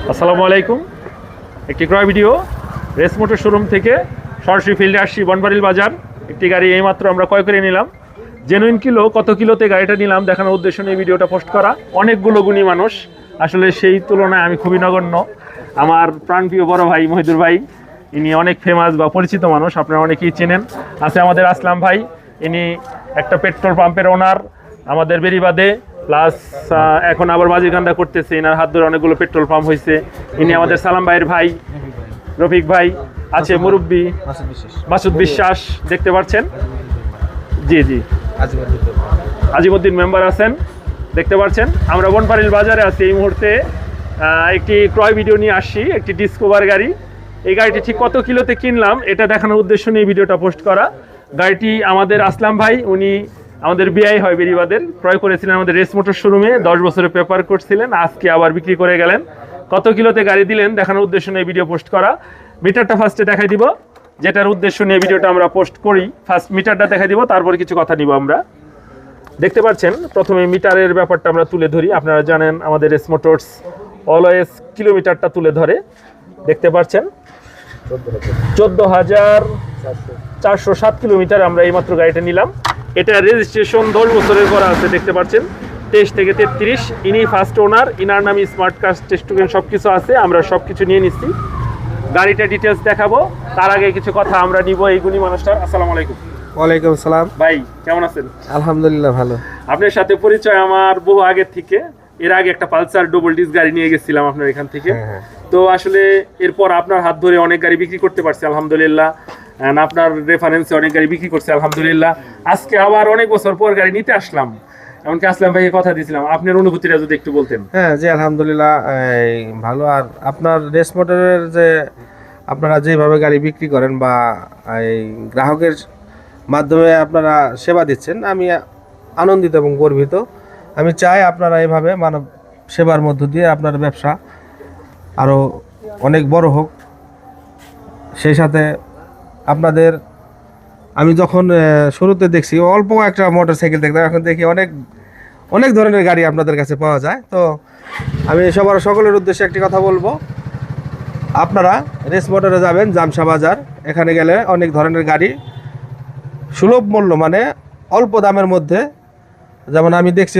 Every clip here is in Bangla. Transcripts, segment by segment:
আসসালামু আলাইকুম। একটি ক্রয় ভিডিও রেস মোটর শোরুম থেকে সরাসরি ফিল্ডে আসছি বনবাড়িল বাজার। একটি গাড়ি এইমাত্র আমরা ক্রয় করে নিলাম। জেনুইন কিলো, কত কিলোতে গাড়িটা নিলাম দেখানোর উদ্দেশ্য নিয়ে ভিডিওটা পোস্ট করা। অনেকগুলো গুণী মানুষ, আসলে সেই তুলনায় আমি খুবই নগণ্য। আমার প্রাণপ্রিয় বড় ভাই মহিদুর ভাই, ইনি অনেক ফেমাস বা পরিচিত মানুষ, আপনারা অনেকেই চেনেন। আছে আমাদের আসলাম ভাই, ইনি একটা পেট্রোল পাম্পের ওনার আমাদের বেরিবাদে, প্লাস এখন আবার বাজিগান্ডা করতেছে। এনার হাত ধরে অনেকগুলো পেট্রোল পাম্প হয়েছে। ইনি আমাদের সালাম ভাইয়ের ভাই রফিক ভাই, আছে মুরব্বী মাসুদ বিশ্বাস, দেখতে পাচ্ছেন। জি জি, আজিমুদ্দিন মেম্বার আছেন, দেখতে পাচ্ছেন। আমরা বনবাড়িল বাজারে আছি এই মুহূর্তে। একটি ক্রয় ভিডিও নিয়ে আসছি, একটি ডিসকভার গাড়ি। এই গাড়িটি ঠিক কত কিলোতে কিনলাম এটা দেখানোর উদ্দেশ্য নিয়ে ভিডিওটা পোস্ট করা। গাড়িটি আমাদের আসলাম ভাই, উনি আমাদের বিআই হয় বেরিবাদের, ক্রয় করেছিলেন আমাদের রেস মোটর শোরুমে, 10 বছরের পেপার করছিলেন, আজকে আবার বিক্রি করে গেলেন। কত কিলোতে গাড়ি দিলেন দেখানোর উদ্দেশ্য নিয়ে ভিডিও পোস্ট করা। মিটারটা ফার্স্টে দেখাই দিব, যেটার উদ্দেশ্য নিয়ে ভিডিওটা আমরা পোস্ট করি। ফার্স্ট মিটারটা দেখাই দিব, তারপরে কিছু কথা নিব আমরা। দেখতে পাচ্ছেন, প্রথমে মিটারের ব্যাপারটা আমরা তুলে ধরি। আপনারা জানেন আমাদের রেস মোটরস অলওয়েজ কিলোমিটারটা তুলে ধরে। দেখতে পাচ্ছেন 14,407 কিলোমিটার আমরা এইমাত্র গাড়িটা নিলাম। এটা রেজিস্ট্রেশন 10 বছরের করা আছে, দেখতে পাচ্ছেন 23 থেকে 33। ইনি ফার্স্ট ওনার, ইনার নামে স্মার্ট কার্ড টেস্ট টোকেন সব কিছু আছে, আমরা সব কিছু নিয়ে নিচ্ছি। গাড়িটা ডিটেলস দেখাবো, তার আগে কিছু কথা আমরা নিব এই গুণী মানুষটার। আসসালামু আলাইকুম। ওয়ালাইকুম আসসালাম ভাই, কেমন আছেন? আলহামদুলিল্লাহ ভালো। আপনার সাথে পরিচয় আমার বহু আগের থেকে। এর আগে একটা পালসার ডবল ডিস্ক গাড়ি নিয়ে গেছিলাম আপনার এখান থেকে। তো আসলে এরপর আপনার হাত ধরে অনেক গাড়ি বিক্রি করতে পারছি আলহামদুলিল্লাহ, আপনার রেফারেন্সে অনেক গাড়ি বিক্রি করছে আলহামদুলিল্লাহ। আজকে আবার অনেক বছর পর গাড়ি নিতে আসলাম, এমনকি আসলাম ভাইকে কথা দিয়েছিলাম। আপনার অনুভূতিটা যদি একটু বলতেন। হ্যাঁ জি আলহামদুলিল্লাহ ভালো। আর আপনার রেস মোটরের যে আপনারা যেভাবে গাড়ি বিক্রি করেন বা এই গ্রাহকের মাধ্যমে আপনারা সেবা দিচ্ছেন, আমি আনন্দিত এবং গর্বিত। আমি চাই আপনারা এইভাবে মানব সেবার মধ্য দিয়ে আপনার ব্যবসা আরও অনেক বড় হোক। সেই সাথে আপনাদের আমি যখন শুরুতে দেখছি অল্প একটা মোটর সাইকেল দেখতাম, এখন দেখি অনেক অনেক ধরনের গাড়ি আপনাদের কাছে পাওয়া যায়। তো আমি সকলের উদ্দেশ্যে একটি কথা বলবো, আপনারা রেস মোটরে যাবেন জামশা বাজার। এখানে গেলে অনেক ধরনের গাড়ি সুলভ মূল্য, মানে অল্প দামের মধ্যে। যেমন আমি দেখছি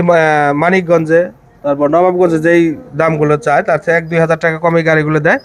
মানিকগঞ্জে, তারপর নবাবগঞ্জে যেই দামগুলো চায় তার চেয়ে 1-2 হাজার টাকা কমে গাড়িগুলো দেয়।